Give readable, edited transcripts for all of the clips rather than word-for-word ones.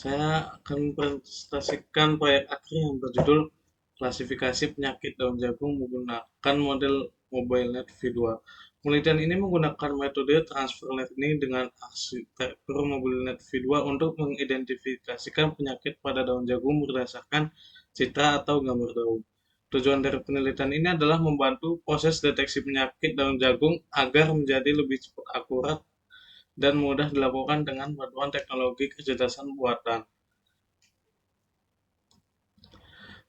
Saya akan mempresentasikan proyek akhir yang berjudul klasifikasi penyakit daun jagung menggunakan model MobileNet V2. Penelitian ini menggunakan metode transfer learning dengan arsitektur MobileNet V2 untuk mengidentifikasikan penyakit pada daun jagung berdasarkan citra atau gambar daun. Tujuan dari penelitian ini adalah membantu proses deteksi penyakit daun jagung agar menjadi lebih cepat akurat dan mudah dilakukan dengan bantuan teknologi kecerdasan buatan.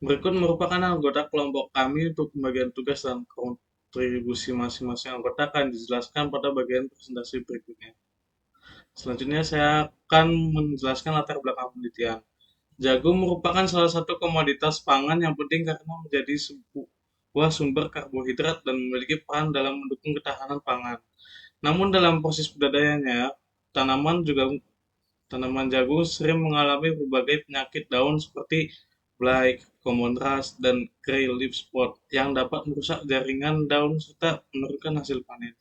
Berikut merupakan anggota kelompok kami untuk pembagian tugas dan kontribusi masing-masing anggota akan dijelaskan pada bagian presentasi berikutnya. Selanjutnya saya akan menjelaskan latar belakang penelitian. Jagung merupakan salah satu komoditas pangan yang penting karena menjadi sebuah sumber karbohidrat dan memiliki peran dalam mendukung ketahanan pangan. Namun dalam proses budidayanya, tanaman jagung sering mengalami berbagai penyakit daun seperti blight, common rust, dan grey leaf spot yang dapat merusak jaringan daun serta menurunkan hasil panen.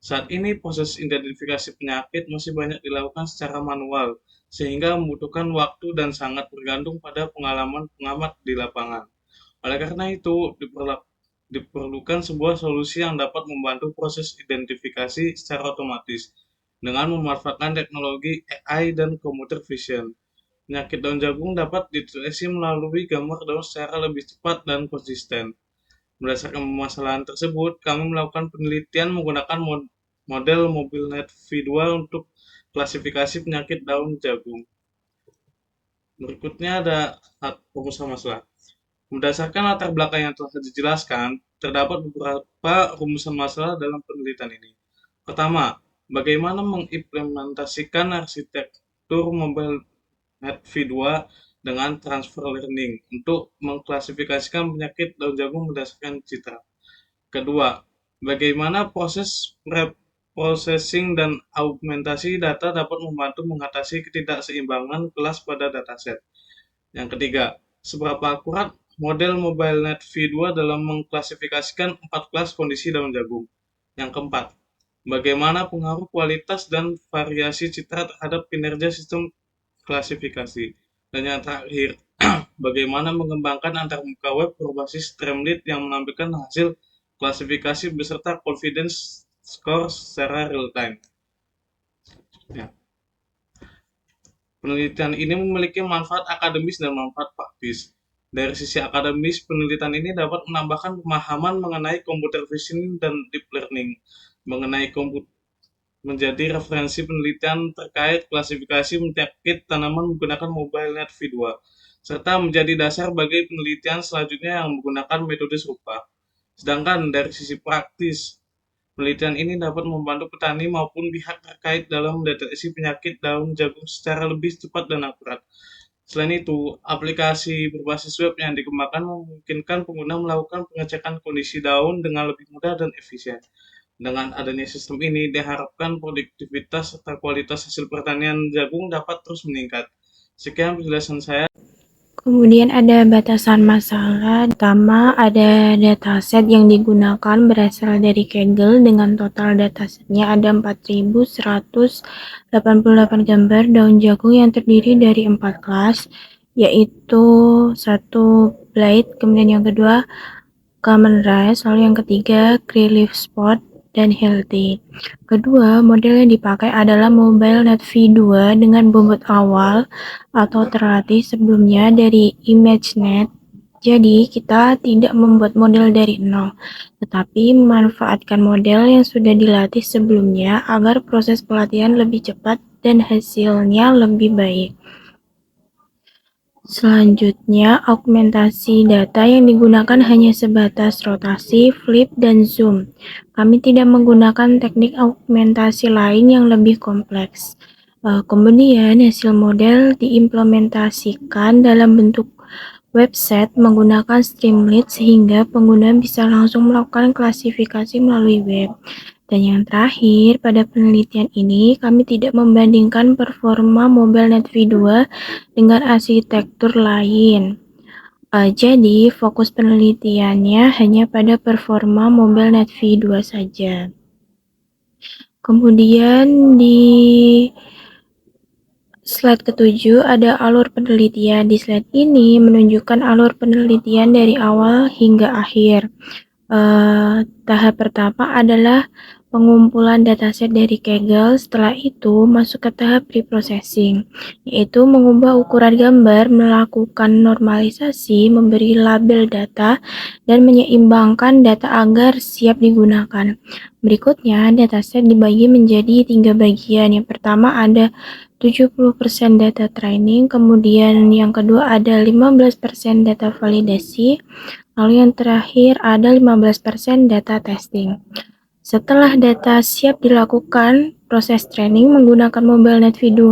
Saat ini proses identifikasi penyakit masih banyak dilakukan secara manual, sehingga membutuhkan waktu dan sangat bergantung pada pengalaman pengamat di lapangan. Oleh karena itu, diperlukan sebuah solusi yang dapat membantu proses identifikasi secara otomatis dengan memanfaatkan teknologi AI dan computer vision. Penyakit daun jagung dapat dideteksi melalui gambar daun secara lebih cepat dan konsisten. Berdasarkan permasalahan tersebut, kami melakukan penelitian menggunakan model MobileNet V2 untuk klasifikasi penyakit daun jagung. Berikutnya ada rumusan masalah. Berdasarkan latar belakang yang telah dijelaskan, terdapat beberapa rumusan masalah dalam penelitian ini. Pertama, bagaimana mengimplementasikan arsitektur mobile net V2 dengan transfer learning untuk mengklasifikasikan penyakit daun jagung berdasarkan citra. Kedua, bagaimana proses preprocessing dan augmentasi data dapat membantu mengatasi ketidakseimbangan kelas pada dataset. Yang ketiga, seberapa akurat model MobileNet V2 dalam mengklasifikasikan 4 kelas kondisi daun jagung. Yang keempat, bagaimana pengaruh kualitas dan variasi citra terhadap kinerja sistem klasifikasi. Dan yang terakhir, bagaimana mengembangkan antarmuka web berbasis Streamlit yang menampilkan hasil klasifikasi beserta confidence score secara real time. Ya. Penelitian ini memiliki manfaat akademis dan manfaat praktis. Dari sisi akademis, penelitian ini dapat menambahkan pemahaman mengenai computer vision dan deep learning, mengenai menjadi referensi penelitian terkait klasifikasi penyakit tanaman menggunakan MobileNet V2, serta menjadi dasar bagi penelitian selanjutnya yang menggunakan metode serupa. Sedangkan dari sisi praktis, penelitian ini dapat membantu petani maupun pihak terkait dalam mendeteksi penyakit daun jagung secara lebih cepat dan akurat. Selain itu, aplikasi berbasis web yang dikembangkan memungkinkan pengguna melakukan pengecekan kondisi daun dengan lebih mudah dan efisien. Dengan adanya sistem ini, diharapkan produktivitas serta kualitas hasil pertanian jagung dapat terus meningkat. Sekian penjelasan saya. Kemudian ada batasan masalah, pertama ada dataset yang digunakan berasal dari Kaggle dengan total datasetnya ada 4.188 gambar daun jagung yang terdiri dari 4 kelas, yaitu 1 blight, kemudian yang kedua common rice, lalu yang ketiga grey leaf spot, dan healthy. Kedua, model yang dipakai adalah MobileNet V2 dengan bobot awal atau terlatih sebelumnya dari ImageNet. Jadi, kita tidak membuat model dari nol, tetapi memanfaatkan model yang sudah dilatih sebelumnya agar proses pelatihan lebih cepat dan hasilnya lebih baik. Selanjutnya, augmentasi data yang digunakan hanya sebatas rotasi, flip, dan zoom. Kami tidak menggunakan teknik augmentasi lain yang lebih kompleks. Kemudian, hasil model diimplementasikan dalam bentuk website menggunakan Streamlit sehingga pengguna bisa langsung melakukan klasifikasi melalui web. Dan yang terakhir, pada penelitian ini kami tidak membandingkan performa MobileNet V2 dengan arsitektur lain. Jadi, fokus penelitiannya hanya pada performa MobileNet V2 saja. Kemudian di Slide ketujuh ada alur penelitian. Di slide ini menunjukkan alur penelitian dari awal hingga akhir. Tahap pertama adalah pengumpulan dataset dari Kaggle. Setelah itu masuk ke tahap preprocessing, yaitu mengubah ukuran gambar, melakukan normalisasi, memberi label data, dan menyeimbangkan data agar siap digunakan. Berikutnya, dataset dibagi menjadi 3 bagian. Yang pertama ada 70% data training, kemudian yang kedua ada 15% data validasi, lalu yang terakhir ada 15% data testing. Setelah data siap dilakukan, proses training menggunakan MobileNet V2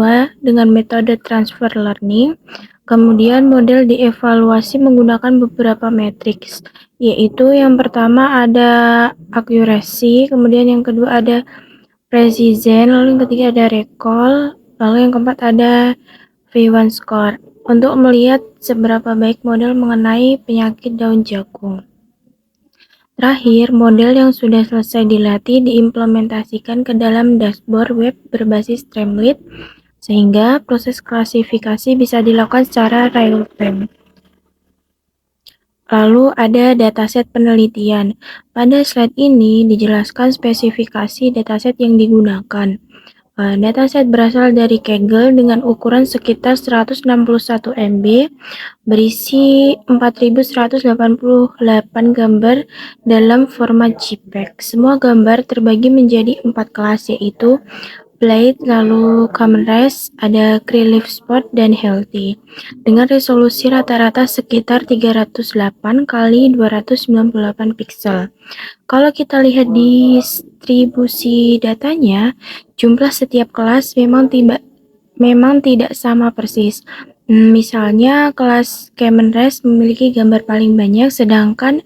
dengan metode transfer learning. Kemudian model dievaluasi menggunakan beberapa matriks, yaitu yang pertama ada accuracy, kemudian yang kedua ada precision, lalu yang ketiga ada recall, lalu yang keempat ada V1 score untuk melihat seberapa baik model mengenai penyakit daun jagung. Terakhir, model yang sudah selesai dilatih diimplementasikan ke dalam dashboard web berbasis Streamlit, sehingga proses klasifikasi bisa dilakukan secara real-time. Lalu ada dataset penelitian. Pada slide ini dijelaskan spesifikasi dataset yang digunakan. Dataset berasal dari Kaggle dengan ukuran sekitar 161 MB, berisi 4188 gambar dalam format JPEG. Semua gambar terbagi menjadi 4 kelas, yaitu Blade, lalu Camrest, ada Relief Spot, dan Healthy, dengan resolusi rata-rata sekitar 308 kali 298 pixel. Kalau kita lihat distribusi datanya, jumlah setiap kelas memang tidak sama persis. Misalnya kelas Camrest memiliki gambar paling banyak, sedangkan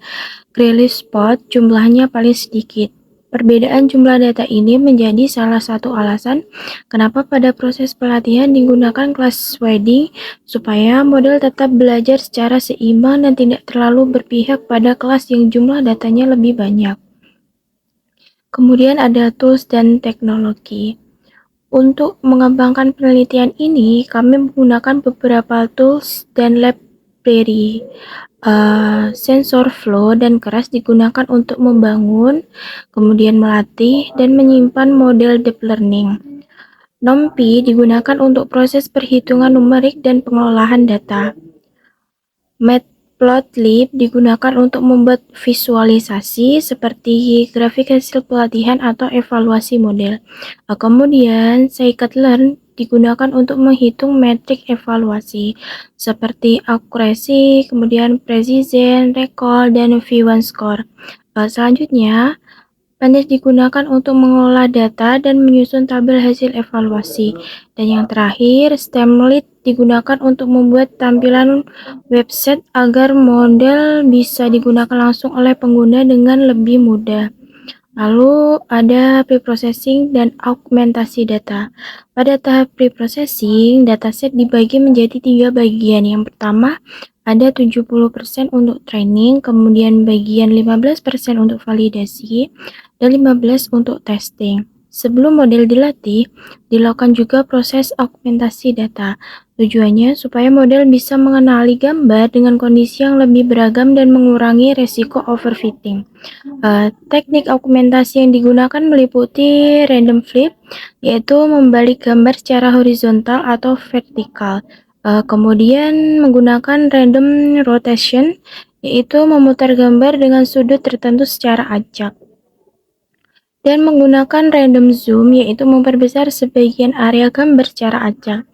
Relief Spot jumlahnya paling sedikit. Perbedaan jumlah data ini menjadi salah satu alasan kenapa pada proses pelatihan digunakan kelas shading supaya model tetap belajar secara seimbang dan tidak terlalu berpihak pada kelas yang jumlah datanya lebih banyak. Kemudian ada tools dan teknologi. Untuk mengembangkan penelitian ini, kami menggunakan beberapa tools dan library. TensorFlow dan Keras digunakan untuk membangun, kemudian melatih, dan menyimpan model deep learning. NumPy digunakan untuk proses perhitungan numerik dan pengelolaan data. Matplotlib digunakan untuk membuat visualisasi seperti grafik hasil pelatihan atau evaluasi model. Kemudian, scikit-learn digunakan untuk menghitung metrik evaluasi seperti accuracy, kemudian precision, recall, dan V1 score. Selanjutnya, Pandas digunakan untuk mengolah data dan menyusun tabel hasil evaluasi. Dan yang terakhir, Streamlit digunakan untuk membuat tampilan website agar model bisa digunakan langsung oleh pengguna dengan lebih mudah. Lalu ada preprocessing dan augmentasi data. Pada tahap preprocessing, dataset dibagi menjadi 3 bagian. Yang pertama, ada 70% untuk training, kemudian bagian 15% untuk validasi, dan 15% untuk testing. Sebelum model dilatih, dilakukan juga proses augmentasi data. Tujuannya supaya model bisa mengenali gambar dengan kondisi yang lebih beragam dan mengurangi resiko overfitting. Teknik augmentasi yang digunakan meliputi random flip, yaitu membalik gambar secara horizontal atau vertikal. Kemudian menggunakan random rotation, yaitu memutar gambar dengan sudut tertentu secara acak. Dan menggunakan random zoom, yaitu memperbesar sebagian area gambar secara acak.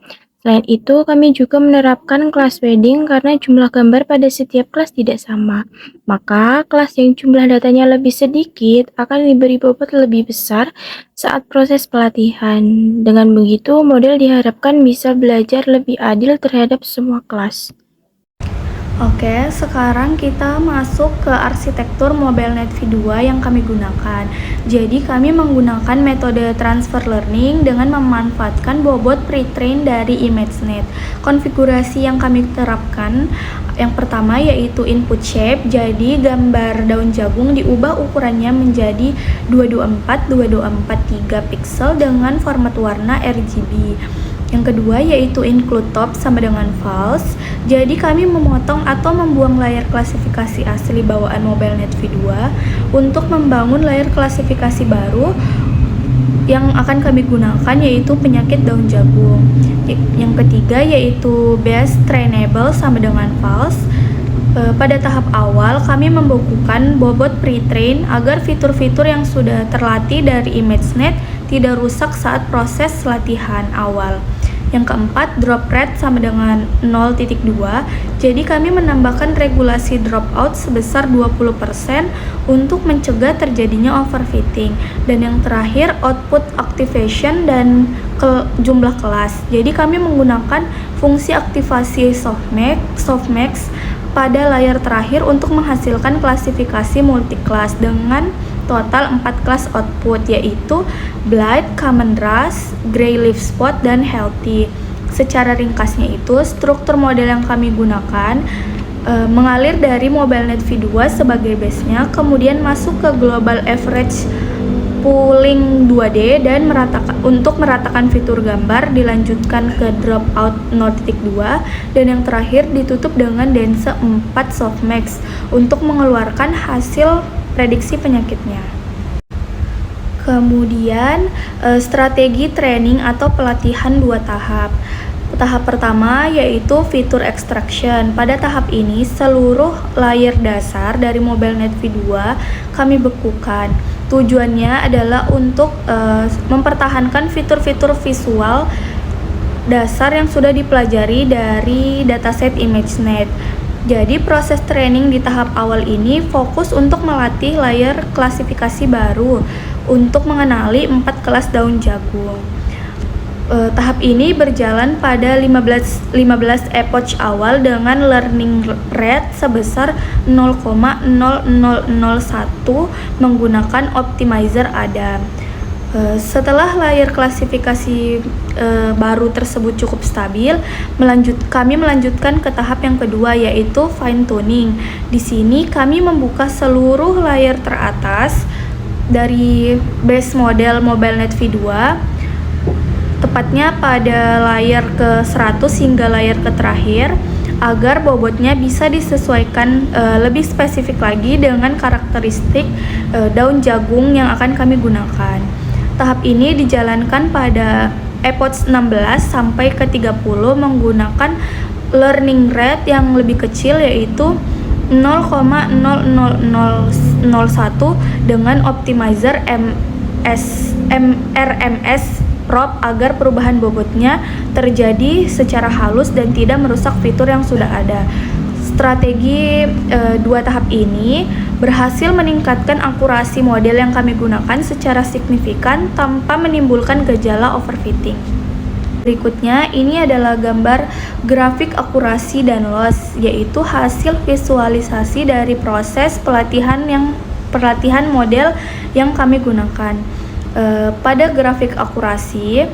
Selain itu, kami juga menerapkan class shading karena jumlah gambar pada setiap kelas tidak sama. Maka, kelas yang jumlah datanya lebih sedikit akan diberi bobot lebih besar saat proses pelatihan. Dengan begitu, model diharapkan bisa belajar lebih adil terhadap semua kelas. Oke, sekarang kita masuk ke arsitektur MobileNet V2 yang kami gunakan. Jadi kami menggunakan metode transfer learning dengan memanfaatkan bobot pre-train dari ImageNet. Konfigurasi yang kami terapkan yang pertama yaitu input shape. Jadi gambar daun jagung diubah ukurannya menjadi 224 224 3 pixel dengan format warna RGB. Yang kedua yaitu include top sama dengan false. Jadi kami memotong atau membuang layar klasifikasi asli bawaan MobileNet V2 untuk membangun layar klasifikasi baru yang akan kami gunakan, yaitu penyakit daun jagung. Yang ketiga yaitu base trainable sama dengan false. Pada tahap awal kami membukukan bobot pre-train agar fitur-fitur yang sudah terlatih dari ImageNet tidak rusak saat proses latihan awal. Yang keempat, drop rate sama dengan 0.2. Jadi kami menambahkan regulasi dropout sebesar 20% untuk mencegah terjadinya overfitting. Dan yang terakhir, output activation dan jumlah kelas. Jadi kami menggunakan fungsi aktivasi softmax pada layar terakhir untuk menghasilkan klasifikasi multiclass dengan total 4 kelas output, yaitu blight, common rust, gray leaf spot, dan healthy. Secara ringkasnya itu, struktur model yang kami gunakan mengalir dari MobileNet V2 sebagai base-nya, kemudian masuk ke global average pooling 2D dan untuk meratakan fitur gambar, dilanjutkan ke dropout 0.2, dan yang terakhir ditutup dengan dense 4 softmax untuk mengeluarkan hasil prediksi penyakitnya. Kemudian strategi training atau pelatihan 2 tahap. Tahap pertama yaitu fitur extraction. Pada tahap ini seluruh layer dasar dari MobileNet V2 kami bekukan. Tujuannya adalah untuk mempertahankan fitur-fitur visual dasar yang sudah dipelajari dari dataset ImageNet. Jadi proses training di tahap awal ini fokus untuk melatih layar klasifikasi baru untuk mengenali 4 kelas daun jagung. Tahap ini berjalan pada 15 epoch awal dengan learning rate sebesar 0,0001 menggunakan optimizer Adam. Setelah layar klasifikasi baru tersebut cukup stabil, kami melanjutkan ke tahap yang kedua yaitu fine tuning. Di sini kami membuka seluruh layar teratas dari base model MobileNet V2, tepatnya pada layar ke 100 hingga layar ke terakhir, agar bobotnya bisa disesuaikan lebih spesifik lagi dengan karakteristik daun jagung yang akan kami gunakan. Tahap ini dijalankan pada epoch 16 sampai ke 30 menggunakan learning rate yang lebih kecil yaitu 0,00001 dengan optimizer RMS prop agar perubahan bobotnya terjadi secara halus dan tidak merusak fitur yang sudah ada. Strategi 2 tahap ini berhasil meningkatkan akurasi model yang kami gunakan secara signifikan tanpa menimbulkan gejala overfitting. Berikutnya, ini adalah gambar grafik akurasi dan loss, yaitu hasil visualisasi dari proses pelatihan model yang kami gunakan. Pada grafik akurasi,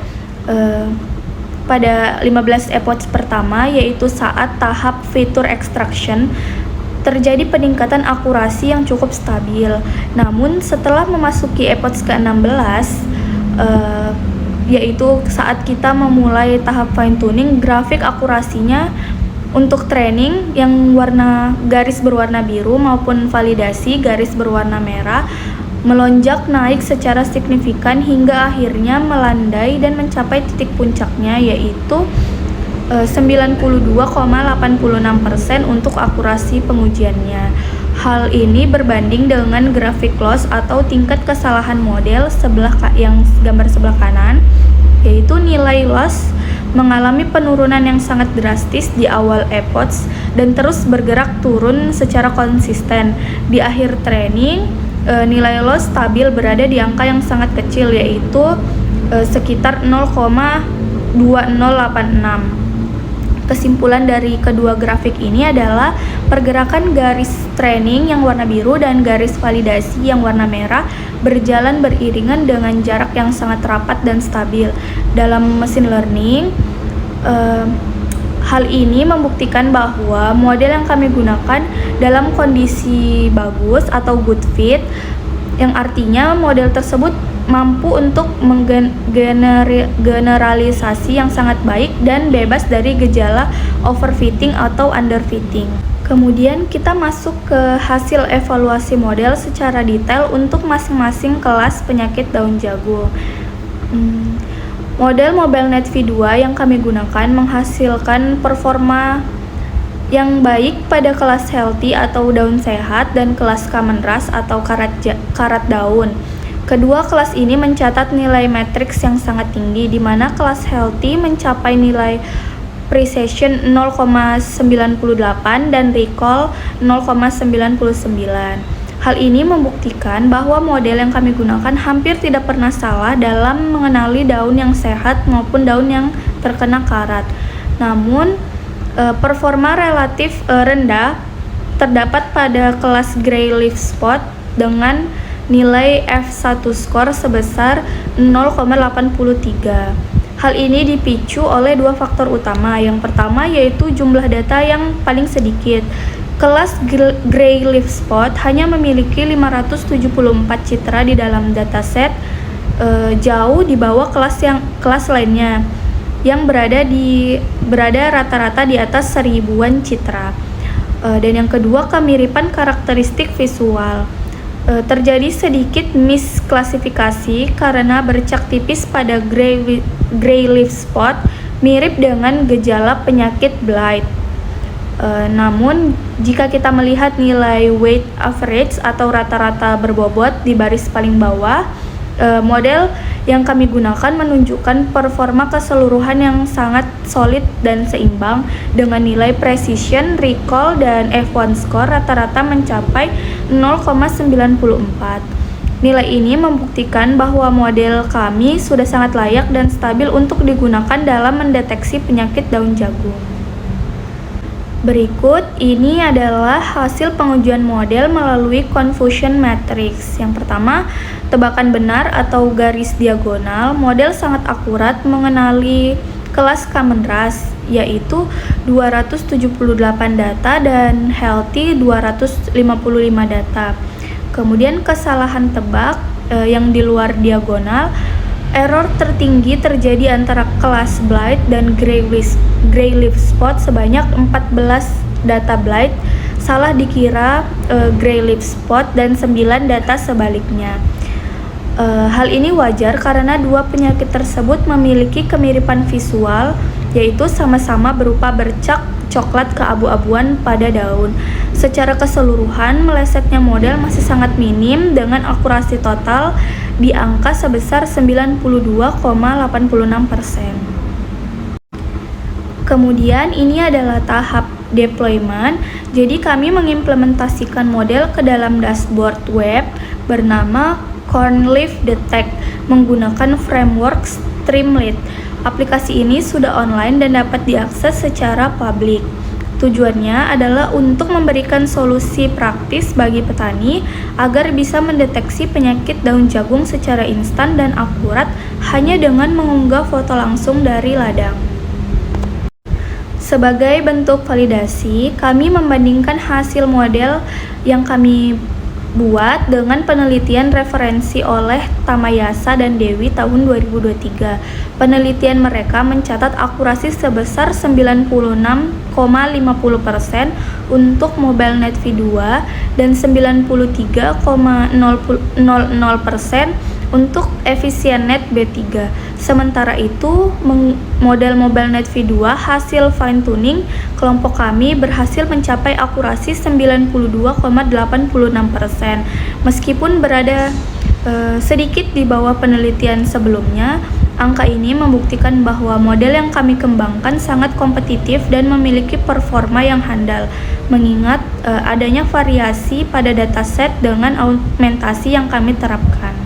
pada 15 epoch pertama yaitu saat tahap fitur extraction terjadi peningkatan akurasi yang cukup stabil. Namun setelah memasuki epoch ke-16 yaitu saat kita memulai tahap fine tuning, grafik akurasinya untuk training yang garis berwarna biru maupun validasi garis berwarna merah melonjak naik secara signifikan hingga akhirnya melandai dan mencapai titik puncaknya yaitu 92,86% untuk akurasi pengujiannya. Hal ini berbanding dengan grafik loss atau tingkat kesalahan model yang gambar sebelah kanan, yaitu nilai loss mengalami penurunan yang sangat drastis di awal epoch dan terus bergerak turun secara konsisten. Di akhir training, nilai loss stabil berada di angka yang sangat kecil yaitu sekitar 0,2086. Kesimpulan dari kedua grafik ini adalah pergerakan garis training yang warna biru dan garis validasi yang warna merah berjalan beriringan dengan jarak yang sangat rapat dan stabil. Dalam mesin learning, hal ini membuktikan bahwa model yang kami gunakan dalam kondisi bagus atau good fit, yang artinya model tersebut mampu untuk menggeneralisasi yang sangat baik dan bebas dari gejala overfitting atau underfitting. Kemudian kita masuk ke hasil evaluasi model secara detail untuk masing-masing kelas penyakit daun jagung. Model MobileNet V2 yang kami gunakan menghasilkan performa yang baik pada kelas healthy atau daun sehat dan kelas common rust atau karat daun. Kedua kelas ini mencatat nilai matriks yang sangat tinggi, di mana kelas healthy mencapai nilai precision 0,98 dan recall 0,99. Hal ini membuktikan bahwa model yang kami gunakan hampir tidak pernah salah dalam mengenali daun yang sehat maupun daun yang terkena karat. Namun, performa relatif rendah terdapat pada kelas gray leaf spot dengan nilai F1 score sebesar 0,83. Hal ini dipicu oleh dua faktor utama. Yang pertama yaitu jumlah data yang paling sedikit. Kelas gray leaf spot hanya memiliki 574 citra di dalam dataset, jauh di bawah kelas lainnya yang berada rata-rata di atas 1000-an citra. Dan yang kedua, kemiripan karakteristik visual. Terjadi sedikit misklasifikasi karena bercak tipis pada gray leaf spot mirip dengan gejala penyakit blight. Namun, jika kita melihat nilai weight average atau rata-rata berbobot di baris paling bawah, model yang kami gunakan menunjukkan performa keseluruhan yang sangat solid dan seimbang dengan nilai precision, recall, dan F1 score rata-rata mencapai 0,94. Nilai ini membuktikan bahwa model kami sudah sangat layak dan stabil untuk digunakan dalam mendeteksi penyakit daun jagung. Berikut ini adalah hasil pengujian model melalui confusion matrix. Yang pertama, tebakan benar atau garis diagonal. Model sangat akurat mengenali kelas common rust, yaitu 278 data dan healthy 255 data. Kemudian kesalahan tebak yang di luar diagonal. Error tertinggi terjadi antara kelas blight dan gray leaf spot sebanyak 14 data blight salah dikira gray leaf spot dan 9 data sebaliknya. Hal ini wajar karena dua penyakit tersebut memiliki kemiripan visual, yaitu sama-sama berupa bercak coklat keabu-abuan pada daun. Secara keseluruhan, melesetnya model masih sangat minim dengan akurasi total di angka sebesar 92,86%. Kemudian ini adalah tahap deployment. Jadi kami mengimplementasikan model ke dalam dashboard web bernama Cornleaf Detect menggunakan framework Streamlit. Aplikasi ini sudah online dan dapat diakses secara publik. Tujuannya adalah untuk memberikan solusi praktis bagi petani agar bisa mendeteksi penyakit daun jagung secara instan dan akurat hanya dengan mengunggah foto langsung dari ladang. Sebagai bentuk validasi, kami membandingkan hasil model yang kami buat dengan penelitian referensi oleh Tamayasa dan Dewi tahun 2023. Penelitian mereka mencatat akurasi sebesar 96,50% untuk MobileNet V2 dan 93,00% untuk EfficientNet B3. Sementara itu, model MobileNet V2 hasil fine tuning kelompok kami berhasil mencapai akurasi 92,86%. Meskipun berada sedikit di bawah penelitian sebelumnya, angka ini membuktikan bahwa model yang kami kembangkan sangat kompetitif dan memiliki performa yang handal, mengingat adanya variasi pada dataset dengan augmentasi yang kami terapkan.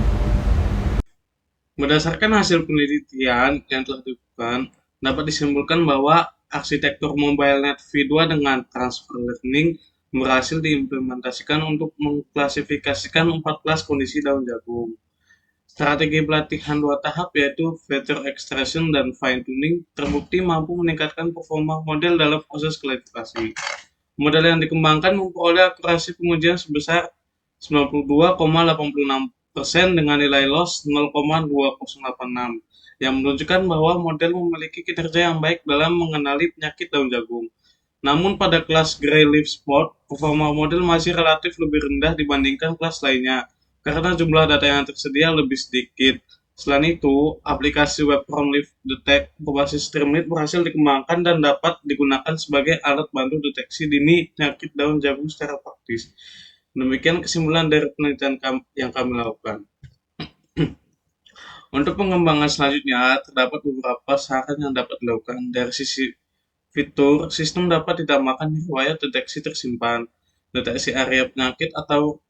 Berdasarkan hasil penelitian yang telah dilakukan, dapat disimpulkan bahwa arsitektur MobileNet V2 dengan transfer learning berhasil diimplementasikan untuk mengklasifikasikan 14 kondisi daun jagung. Strategi pelatihan 2 tahap yaitu feature extraction dan fine tuning terbukti mampu meningkatkan performa model dalam proses klasifikasi. Model yang dikembangkan memperoleh akurasi pengujian sebesar 92,86% dengan nilai loss 0,2086 yang menunjukkan bahwa model memiliki kinerja yang baik dalam mengenali penyakit daun jagung. Namun pada kelas Gray Leaf Spot, performa model masih relatif lebih rendah dibandingkan kelas lainnya karena jumlah data yang tersedia lebih sedikit. Selain itu, aplikasi Web From Leaf Detect berbasis Streamlit berhasil dikembangkan dan dapat digunakan sebagai alat bantu deteksi dini penyakit daun jagung secara praktis. Demikian kesimpulan dari penelitian yang kami lakukan. Untuk pengembangan selanjutnya, terdapat beberapa saran yang dapat dilakukan. Dari sisi fitur, sistem dapat ditambahkan riwayat deteksi tersimpan, deteksi area penyakit atau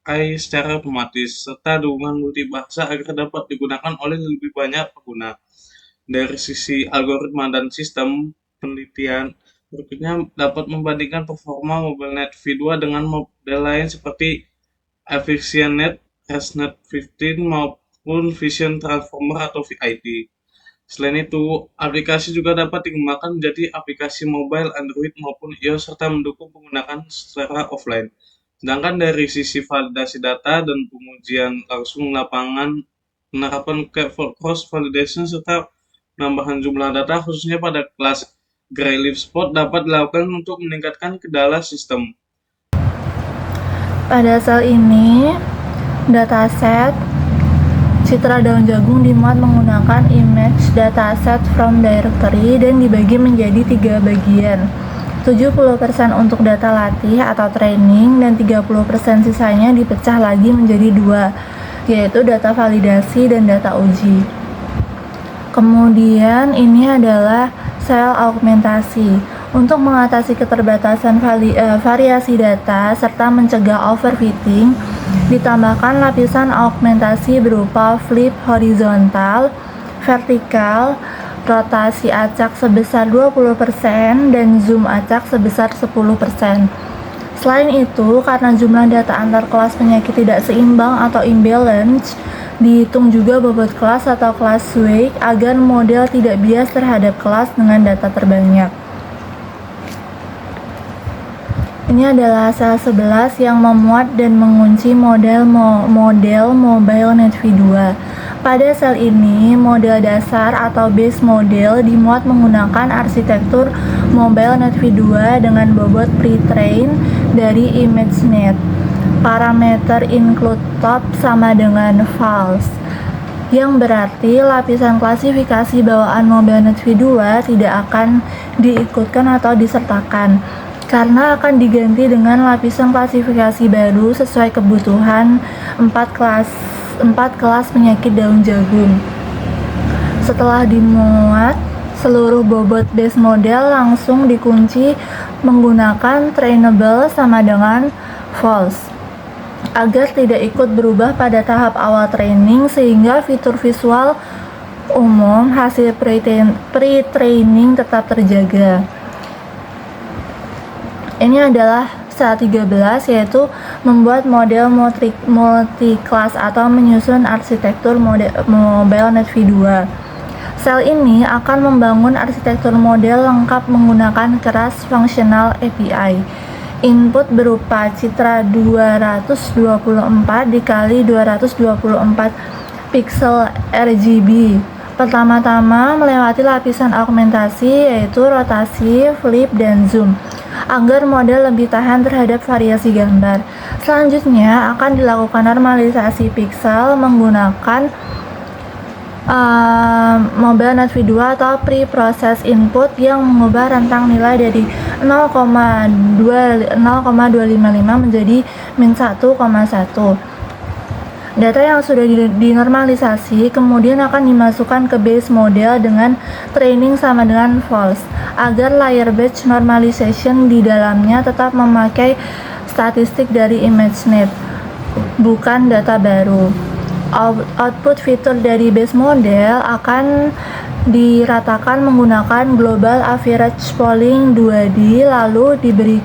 RI secara otomatis, serta dukungan multibahasa agar dapat digunakan oleh lebih banyak pengguna. Dari sisi algoritma dan sistem penelitian, berikutnya dapat membandingkan performa MobileNet V2 dengan model lain seperti EfficientNet, ResNet 15 maupun Vision Transformer atau VIT. Selain itu, aplikasi juga dapat dikembangkan menjadi aplikasi mobile Android maupun iOS serta mendukung penggunaan secara offline. Sedangkan dari sisi validasi data dan pengujian langsung lapangan, penerapan cross validation serta penambahan jumlah data khususnya pada kelas Gray Leaf Spot dapat dilakukan untuk meningkatkan kendala sistem. Pada sel ini, dataset citra daun jagung dimuat menggunakan image dataset from directory dan dibagi menjadi 3 bagian. 70% untuk data latih atau training dan 30% sisanya dipecah lagi menjadi 2, yaitu data validasi dan data uji. Kemudian ini adalah sel augmentasi. Untuk mengatasi keterbatasan variasi data serta mencegah overfitting, ditambahkan lapisan augmentasi berupa flip horizontal, vertikal, rotasi acak sebesar 20% dan zoom acak sebesar 10%. Selain itu, karena jumlah data antar kelas penyakit tidak seimbang atau imbalance, dihitung juga bobot kelas atau class weight agar model tidak bias terhadap kelas dengan data terbanyak. Ini adalah sel 11 yang memuat dan mengunci model MobileNet V2. Pada sel ini, model dasar atau base model dimuat menggunakan arsitektur MobileNet V2 dengan bobot pre-train dari ImageNet. Parameter include top sama dengan false, yang berarti lapisan klasifikasi bawaan MobileNet V2 tidak akan diikutkan atau disertakan, karena akan diganti dengan lapisan klasifikasi baru sesuai kebutuhan 4 kelas penyakit daun jagung. Setelah dimuat, seluruh bobot base model langsung dikunci menggunakan trainable sama dengan false, agar tidak ikut berubah pada tahap awal training sehingga fitur visual umum hasil pre-training tetap terjaga. Ini adalah sel 13, yaitu membuat model multi-class atau menyusun arsitektur MobileNet V2. Sel ini akan membangun arsitektur model lengkap menggunakan keras functional API. Input berupa citra 224 dikali 224 pixel RGB. Pertama-tama melewati lapisan augmentasi yaitu rotasi, flip, dan zoom, agar model lebih tahan terhadap variasi gambar. Selanjutnya akan dilakukan normalisasi pixel menggunakan MobileNet V2 atau pre-process input yang mengubah rentang nilai dari 0,255 menjadi -1,1. Data yang sudah dinormalisasi kemudian akan dimasukkan ke base model dengan training sama dengan false, agar layer batch normalization di dalamnya tetap memakai statistik dari ImageNet, bukan data baru. Output fitur dari base model akan diratakan menggunakan global average polling 2D, lalu diberi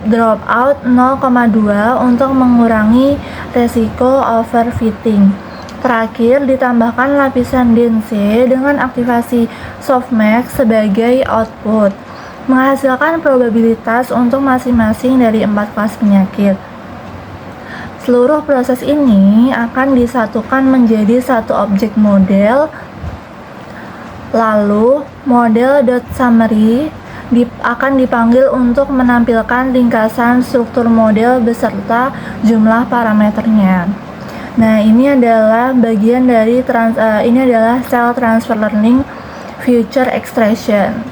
dropout 0,2 untuk mengurangi resiko overfitting. Terakhir, ditambahkan lapisan DNC dengan aktivasi softmax sebagai output, menghasilkan probabilitas untuk masing-masing dari 4 kelas penyakit. Seluruh proses ini akan disatukan menjadi satu objek model. Lalu, model.summary akan dipanggil untuk menampilkan ringkasan struktur model beserta jumlah parameternya. Nah, ini adalah bagian dari ini adalah cell transfer learning feature extraction.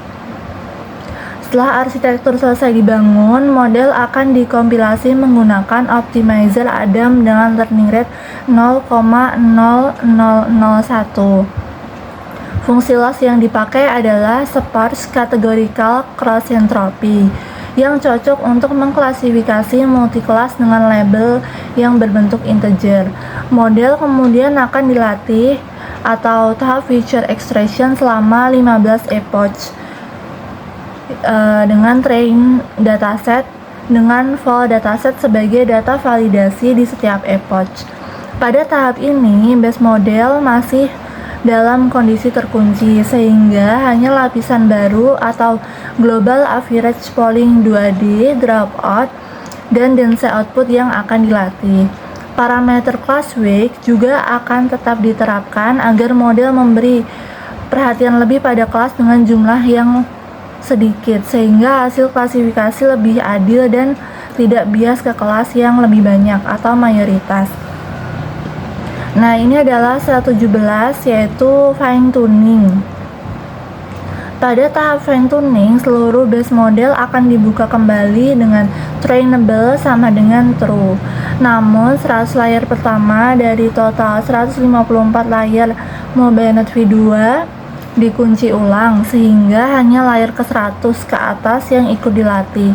Setelah arsitektur selesai dibangun, model akan dikompilasi menggunakan optimizer Adam dengan learning rate 0,0001. Fungsi loss yang dipakai adalah sparse categorical cross entropy yang cocok untuk mengklasifikasi multi-kelas dengan label yang berbentuk integer. Model kemudian akan dilatih atau tahap feature extraction selama 15 epoch dengan train dataset dengan full dataset sebagai data validasi di setiap epoch. Pada tahap ini, base model masih dalam kondisi terkunci, sehingga hanya lapisan baru atau global average polling 2D dropout dan dense output yang akan dilatih. Parameter class weight juga akan tetap diterapkan agar model memberi perhatian lebih pada kelas dengan jumlah yang sedikit, sehingga hasil klasifikasi lebih adil dan tidak bias ke kelas yang lebih banyak atau mayoritas. Nah, ini adalah 117, yaitu fine tuning. Pada tahap fine tuning, seluruh base model akan dibuka kembali dengan trainable sama dengan true. Namun, 100 layer pertama dari total 154 layer MobileNet V2 dikunci ulang, sehingga hanya layer ke-100 ke atas yang ikut dilatih.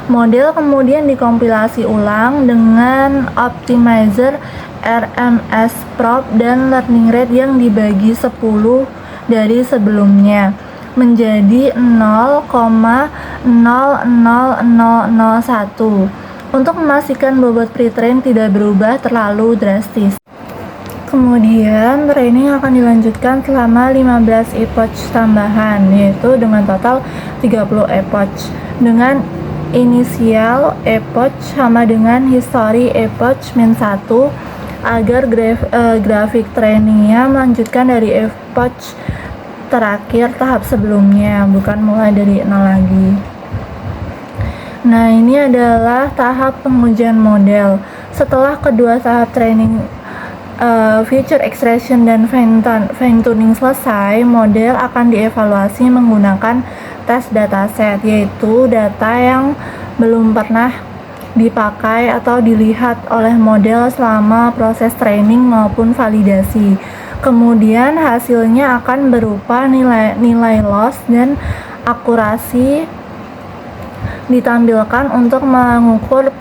Model kemudian dikompilasi ulang dengan optimizer RMS prop dan learning rate yang dibagi 10 dari sebelumnya menjadi 0,00001 untuk memastikan bobot pretrain tidak berubah terlalu drastis. Kemudian training akan dilanjutkan selama 15 epoch tambahan, yaitu dengan total 30 epoch dengan inisial epoch sama dengan history epoch -1 agar grafik trainingnya melanjutkan dari epoch terakhir tahap sebelumnya, bukan mulai dari 0 lagi. Nah, ini adalah tahap pengujian model. Setelah kedua tahap training feature extraction dan fine tuning selesai, model akan dievaluasi menggunakan tes dataset, yaitu data yang belum pernah dipakai atau dilihat oleh model selama proses training maupun validasi. Kemudian hasilnya akan berupa nilai loss dan akurasi ditampilkan untuk mengukur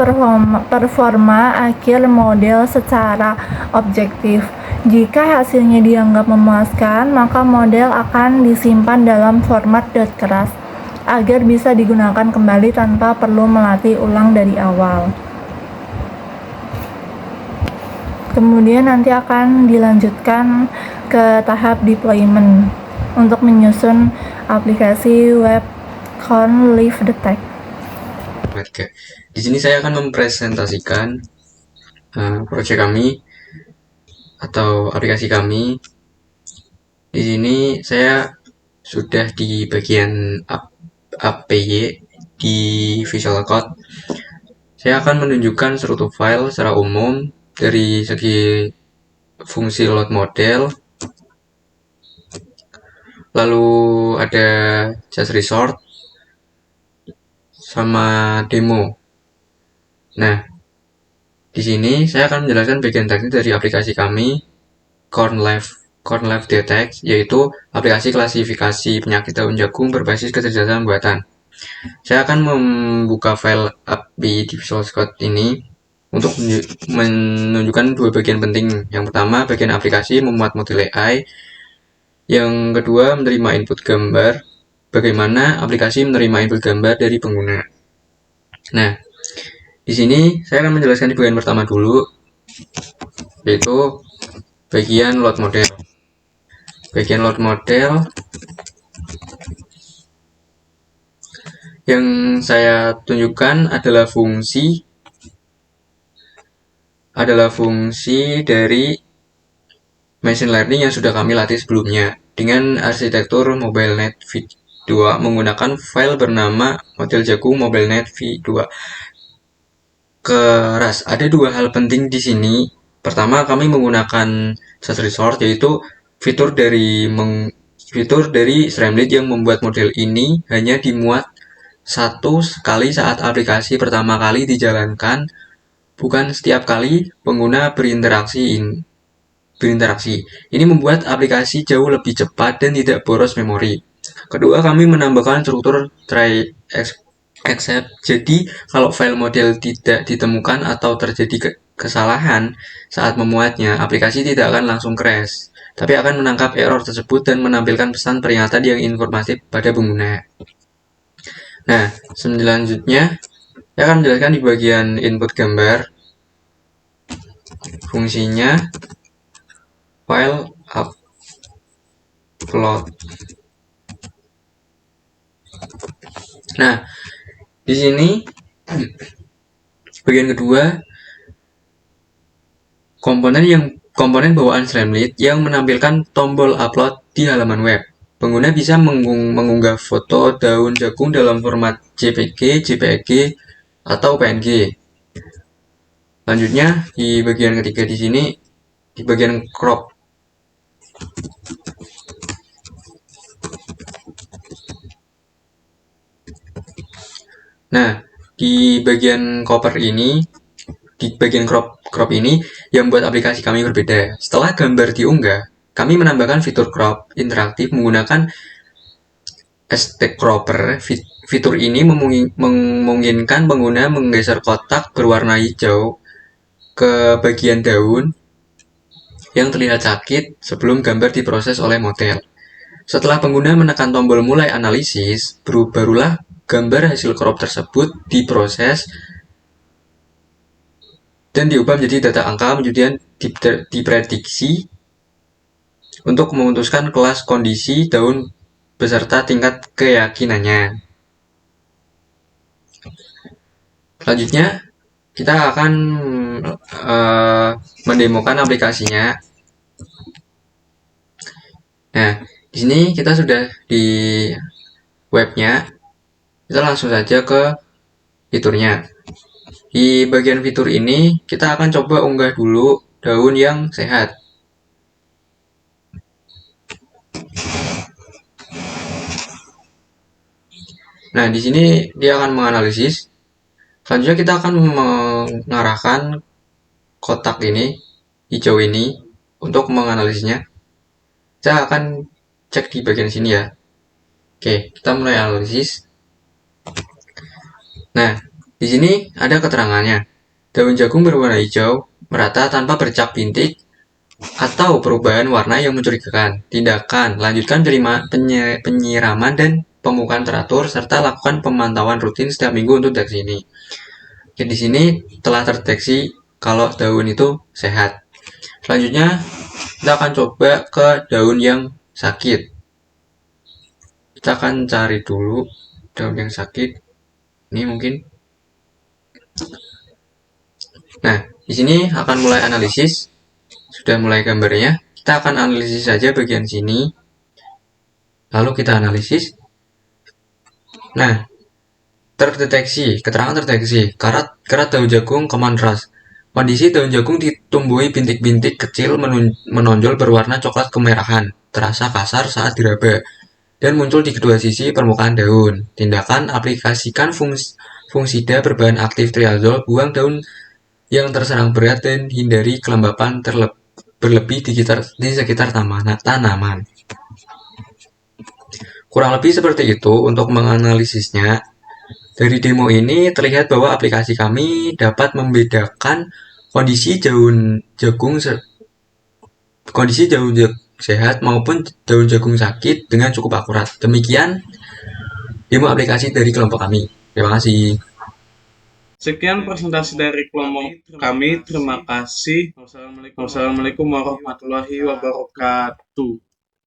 performa akhir model secara objektif. Jika hasilnya dianggap memuaskan, maka model akan disimpan dalam format .keras agar bisa digunakan kembali tanpa perlu melatih ulang dari awal. Kemudian nanti akan dilanjutkan ke tahap deployment untuk menyusun aplikasi web Corn Leaf Detect. Oke, di sini saya akan mempresentasikan proyek kami atau aplikasi kami. Di sini saya sudah di bagian APY di Visual Code. Saya akan menunjukkan struktur file secara umum dari segi fungsi load model, lalu ada just resort sama demo. Nah, di sini saya akan menjelaskan bagian teknis dari aplikasi kami Corn Leaf Detect, yaitu aplikasi klasifikasi penyakit daun jagung berbasis kecerdasan buatan. Saya akan membuka file API di Visual Code ini untuk menunjukkan dua bagian penting. Yang pertama, bagian aplikasi memuat model AI. Yang kedua, menerima input gambar. Bagaimana aplikasi menerima input gambar dari pengguna. Nah, di sini saya akan menjelaskan di bagian pertama dulu, yaitu bagian load model. Bagian load model yang saya tunjukkan adalah fungsi adalah fungsi dari machine learning yang sudah kami latih sebelumnya. Dengan arsitektur MobileNet V2 menggunakan file bernama model jagung MobileNet V2. Keras, ada dua hal penting di sini. Pertama, kami menggunakan search result, yaitu fitur dari Streamlit yang membuat model ini hanya dimuat satu kali saat aplikasi pertama kali dijalankan, bukan setiap kali pengguna berinteraksi. Ini membuat aplikasi jauh lebih cepat dan tidak boros memori. Kedua, kami menambahkan struktur try except. Jadi, kalau file model tidak ditemukan atau terjadi kesalahan saat memuatnya, aplikasi tidak akan langsung crash, tapi akan menangkap error tersebut dan menampilkan pesan peringatan yang informatif pada pengguna. Nah, selanjutnya saya akan menjelaskan di bagian input gambar. Fungsinya file upload. Nah, di sini bagian kedua, komponen bawaan Streamlit yang menampilkan tombol upload di halaman web. Pengguna bisa mengunggah foto daun jagung dalam format JPG, JPEG, atau PNG. Lanjutnya di bagian ketiga di sini, di bagian crop. Nah, di bagian cover ini, di bagian crop ini yang membuat aplikasi kami berbeda. Setelah gambar diunggah, kami menambahkan fitur crop interaktif menggunakan stack cropper. Fitur ini memungkinkan pengguna menggeser kotak berwarna hijau ke bagian daun yang terlihat sakit sebelum gambar diproses oleh model. Setelah pengguna menekan tombol mulai analisis, barulah gambar hasil crop tersebut diproses dan diubah menjadi data angka, kemudian diprediksi untuk memutuskan kelas kondisi daun beserta tingkat keyakinannya. Selanjutnya, kita akan mendemokan aplikasinya. Nah, di sini kita sudah di webnya. Kita langsung saja ke fiturnya. Di bagian fitur ini, kita akan coba unggah dulu daun yang sehat. Nah, di sini dia akan menganalisis. Selanjutnya kita akan mengarahkan kotak ini, hijau ini, untuk menganalisisnya. Kita akan cek di bagian sini ya. Oke, kita mulai analisis. Nah, di sini ada keterangannya. Daun jagung berwarna hijau, merata tanpa bercak bintik atau perubahan warna yang mencurigakan. Tindakan, lanjutkan penyiraman dan pemupukan teratur serta lakukan pemantauan rutin setiap minggu untuk deteksi ini. Oke, di sini telah terdeteksi kalau daun itu sehat. Selanjutnya, kita akan coba ke daun yang sakit. Kita akan cari dulu daun yang sakit. Ini mungkin. Nah, di sini akan mulai analisis. Sudah mulai gambarnya. Kita akan analisis saja bagian sini. Lalu kita analisis. Nah, keterangan terdeteksi, kerat daun jagung common rust. Kondisi daun jagung ditumbuhi bintik-bintik kecil menonjol berwarna coklat kemerahan, terasa kasar saat diraba, dan muncul di kedua sisi permukaan daun. Tindakan, aplikasikan fungsida berbahan aktif triazol, buang daun yang terserang berat dan hindari kelembapan berlebih di sekitar tanaman. Kurang lebih seperti itu untuk menganalisisnya. Dari demo ini terlihat bahwa aplikasi kami dapat membedakan kondisi daun jagung sehat maupun daun jagung sakit dengan cukup akurat. Demikian demo aplikasi dari kelompok kami. Terima kasih. Sekian presentasi dari kelompok kami. Terima kasih. Wassalamualaikum warahmatullahi wabarakatuh.